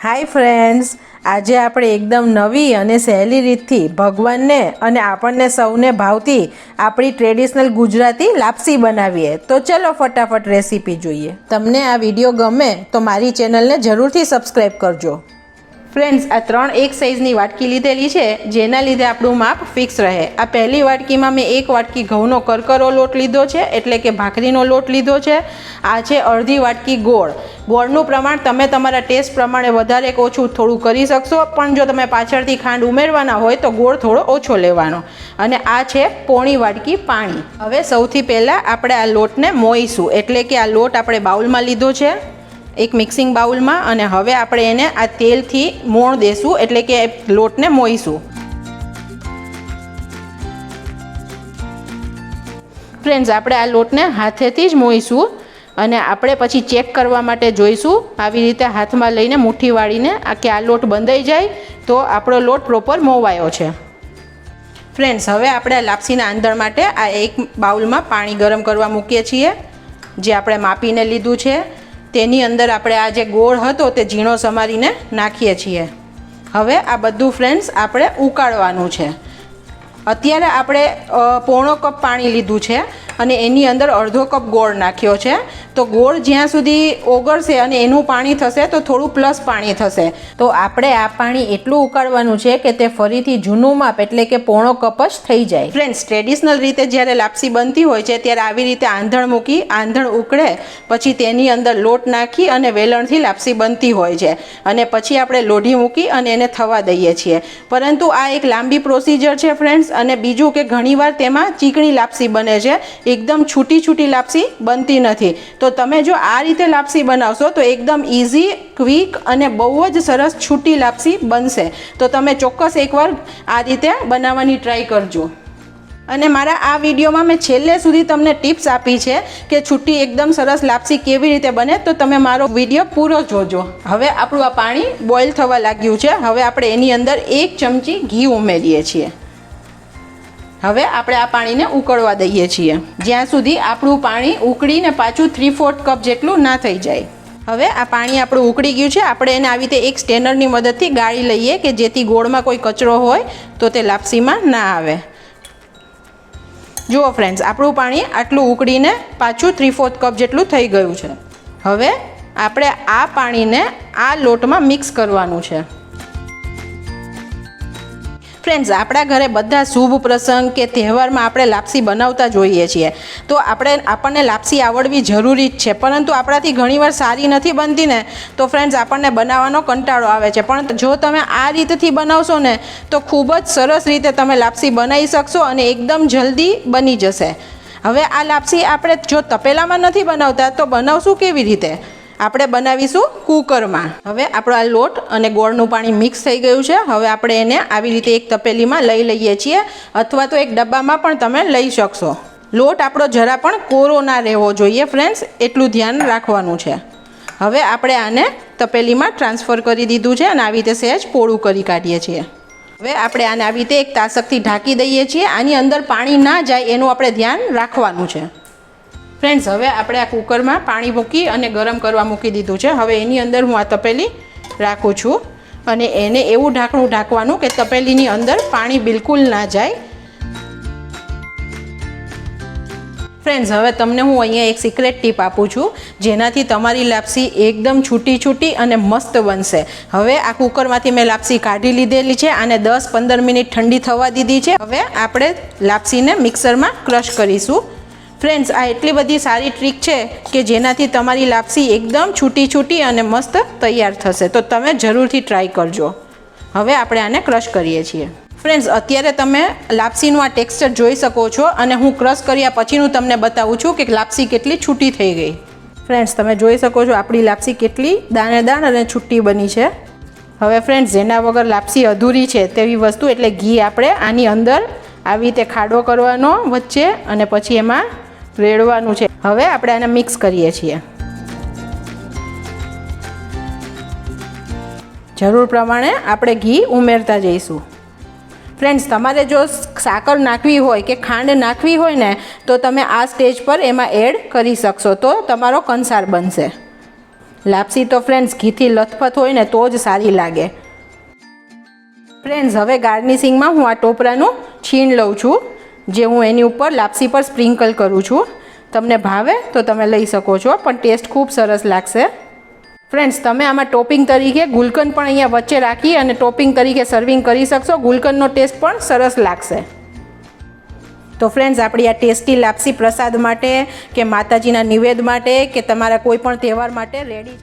Hi friends, આજે આપણે એકદમ નવી અને સહેલી રીતથી ભગવાનને અને આપણને સૌને ભાવતી આપણી ટ્રેડિશનલ ગુજરાતી લાપસી બનાવીએ। તો ચલો ફટાફટ રેસીપી જોઈએ। તમને આ વિડીયો ગમે તો મારી ચેનલને જરૂરથી સબસ્ક્રાઈબ કરજો। ફ્રેન્ડ્સ, આ 3 એક સાઈઝની વાટકી લીધેલી છે, જેના લીધે આપણું માપ ફિક્સ રહે। આ પહેલી વાટકીમાં મેં 1 વાટકી ઘઉંનો કરકરો લોટ લીધો છે, એટલે કે ભાખરીનો લોટ લીધો છે। આ છે અડધી વાટકી ગોળ। ગોળનું પ્રમાણ તમે તમારા ટેસ્ટ પ્રમાણે વધારે કે ઓછું થોડું કરી શકશો, પણ જો તમે પાછળથી ખાંડ ઉમેરવાના હોય તો ગોળ થોડો ઓછો લેવાનો। અને આ છે પોણી વાટકી પાણી। હવે સૌથી પહેલાં આપણે આ લોટને મોઈશું, એટલે કે આ લોટ આપણે બાઉલમાં લીધો છે, એક મિક્સિંગ બાઉલમાં, અને હવે આપણે એને આ તેલથી મોણ દેશું, એટલે કે લોટને મોઈશું। ફ્રેન્ડ્સ, આપણે આ લોટને હાથેથી જ મોઈશું અને આપણે પછી ચેક કરવા માટે જોઈશું, આવી રીતે હાથમાં લઈને મુઠ્ઠી વાળીને કે આ લોટ બંધાઈ જાય તો આપણો લોટ પ્રોપર મોવાયો છે। ફ્રેન્ડ્સ, હવે આપણે આ લાપસીના આંધણ માટે આ એક બાઉલમાં પાણી ગરમ કરવા મૂકીએ છીએ, જે આપણે માપીને લીધું છે। તેની અંદર આપણે આ જે ગોળ હતો તે ઝીણો સમારીને નાખીએ છીએ। હવે આ બધું ફ્રેન્ડ્સ આપણે ઉકાળવાનું છે। અત્યારે આપણે પોણો કપ પાણી લીધું છે અને એની અંદર અડધો કપ ગોળ નાખ્યો છે। તો ગોળ જ્યાં સુધી ઓગળશે અને એનું પાણી થશે તો થોડું પ્લસ પાણી થશે। તો આપણે આ પાણી એટલું ઉકાળવાનું છે કે તે ફરીથી જૂનું માપ એટલે કે પોણો કપ જ થઈ જાય। ફ્રેન્ડ્સ, ટ્રેડિશનલ રીતે જ્યારે લાપસી બનતી હોય છે ત્યારે આવી રીતે આંધણ મૂકી આંધણ ઉકળે પછી તેની અંદર લોટ નાખી અને વેલણથી લાપસી બનતી હોય છે, અને પછી આપણે લોઢી મૂકી અને એને થવા દઈએ છીએ। પરંતુ આ એક લાંબી પ્રોસિજર છે ફ્રેન્ડ્સ, અને બીજું કે ઘણીવાર તેમાં ચીકણી લાપસી બને છે, એકદમ છૂટી છૂટી લાપસી બનતી નથી। તો તમે જો આ રીતે લાપસી બનાવશો તો એકદમ ઇઝી, ક્વિક અને બહુ જ સરસ છૂટી લાપસી બનશે। તો તમે ચોક્કસ એકવાર આ રીતે બનાવવાની ટ્રાય કરજો। અને મારા આ વિડીયોમાં મેં છેલ્લે સુધી તમને ટિપ્સ આપી છે કે છૂટી એકદમ સરસ લાપસી કેવી રીતે બને, તો તમે મારો વિડીયો પૂરો જોજો। હવે આપણું આ પાણી બોઇલ થવા લાગ્યું છે। હવે આપણે એની અંદર 1 ચમચી ઘી ઉમેરીએ છીએ। હવે આપણે આ પાણીને ઉકળવા દઈએ છીએ, જ્યાં સુધી આપણું પાણી ઉકળીને પાછું 3/4 કપ જેટલું ના થઈ જાય। હવે આ પાણી આપણું ઉકળી ગયું છે। આપણે એને આવી રીતે એક સ્ટેનરની મદદથી ગાળી લઈએ કે જેથી ગોળમાં કોઈ કચરો હોય તો તે લાપસીમાં ના આવે। જુઓ ફ્રેન્ડ્સ, આપણું પાણી આટલું ઉકળીને પાછું 3/4 કપ જેટલું થઈ ગયું છે। હવે આપણે આ પાણીને આ લોટમાં મિક્સ કરવાનું છે। ફ્રેન્ડ્સ, આપણા ઘરે બધા શુભ પ્રસંગ કે તહેવારમાં આપણે લાપસી બનાવતા જોઈએ છીએ, તો આપણને લાપસી આવડવી જરૂરી જ છે, પરંતુ આપણાથી ઘણીવાર સારી નથી બનતી ને, તો ફ્રેન્ડ્સ આપણને બનાવવાનો કંટાળો આવે છે। પણ જો તમે આ રીતથી બનાવશો ને તો ખૂબ જ સરસ રીતે તમે લાપસી બનાવી શકશો અને એકદમ જલ્દી બની જશે। હવે આ લાપસી આપણે જો તપેલામાં નથી બનાવતા તો બનાવશું કેવી રીતે? આપણે બનાવીશું કુકરમાં। હવે આપણો આ લોટ અને ગોળનું પાણી મિક્સ થઈ ગયું છે। હવે આપણે એને આવી રીતે એક તપેલીમાં લઈ લઈએ છીએ, અથવા તો એક ડબ્બામાં પણ તમે લઈ શકશો। લોટ આપણો જરા પણ કોરો ના રહેવો જોઈએ ફ્રેન્ડ્સ, એટલું ધ્યાન રાખવાનું છે। હવે આપણે આને તપેલીમાં ટ્રાન્સફર કરી દીધું છે અને આવી રીતે સહેજ પોળું કરી કાઢીએ છીએ। હવે આપણે આને આવી રીતે એક તાસકથી ઢાંકી દઈએ છીએ। આની અંદર પાણી ના જાય એનું આપણે ધ્યાન રાખવાનું છે। ફ્રેન્ડ્સ, હવે આપણે આ કુકરમાં પાણી મૂકી અને ગરમ કરવા મૂકી દીધું છે। હવે એની અંદર હું આ તપેલી રાખું છું અને એને એવું ઢાંકણું ઢાંકવાનું કે તપેલીની અંદર પાણી બિલકુલ ના જાય। ફ્રેન્ડ્સ, હવે તમને હું અહીંયા એક સિક્રેટ ટીપ આપું છું, જેનાથી તમારી લાપસી એકદમ છૂટી છૂટી અને મસ્ત બનશે। હવે આ કુકરમાંથી મેં લાપસી કાઢી લીધેલી છે, આને 10-15 મિનિટ ઠંડી થવા દીધી છે। હવે આપણે લાપસીને મિક્સરમાં ક્રશ કરીશું। ફ્રેન્ડ્સ, આ એટલી બધી સારી ટ્રીક છે કે જેનાથી તમારી લાપસી એકદમ છૂટી છૂટી અને મસ્ત તૈયાર થશે, તો તમે જરૂરથી ટ્રાય કરજો। હવે આપણે આને ક્રશ કરીએ છીએ। ફ્રેન્ડ્સ, અત્યારે તમે લાપસીનું આ ટેક્સચર જોઈ શકો છો, અને હું ક્રશ કર્યા પછીનું તમને બતાવું છું કે લાપસી કેટલી છૂટી થઈ ગઈ। ફ્રેન્ડ્સ, તમે જોઈ શકો છો આપણી લાપસી કેટલી દાણેદાર અને છૂટી બની છે। હવે ફ્રેન્ડ્સ, જેના વગર લાપસી અધૂરી છે તેવી વસ્તુ એટલે ઘી આપણે આની અંદર આવી રીતે ખાડો કરવાનો વચ્ચે, અને પછી એમાં રેડવાનું છે। હવે આપણે આને મિક્સ કરીએ છીએ। જરૂર પ્રમાણે આપણે ઘી ઉમેરતા જઈશું। ફ્રેન્ડ્સ, તમારે જો સાકર નાખવી હોય કે ખાંડ નાખવી હોય ને તો તમે આ સ્ટેજ પર એમાં એડ કરી શકશો, તો તમારો કંસાર બનશે। લાપસી તો ફ્રેન્ડ્સ ઘીથી લથપથ હોય ને તો જ સારી લાગે. ફ્રેન્ડ્સ હવે ગાર્નિશિંગમાં હું આ ટોપરાનું છીણ લઉં છું, જે હું એની ઉપર લાપસી પર સ્પ્રિંકલ કરું છું. તમને ભાવે તો તમે લઈ શકો છો, પણ ટેસ્ટ ખૂબ સરસ લાગશે. ફ્રેન્ડ્સ તમે આમાં ટોપિંગ તરીકે ગુલકંદ પણ અહીંયા વચ્ચે રાખી અને ટોપિંગ તરીકે સર્વિંગ કરી શકશો. ગુલકંદનો ટેસ્ટ પણ સરસ લાગશે. તો ફ્રેન્ડ્સ આપણી આ ટેસ્ટી લાપસી પ્રસાદ માટે કે માતાજીના નિવેદ માટે કે તમારા કોઈ પણ તહેવાર માટે રેડી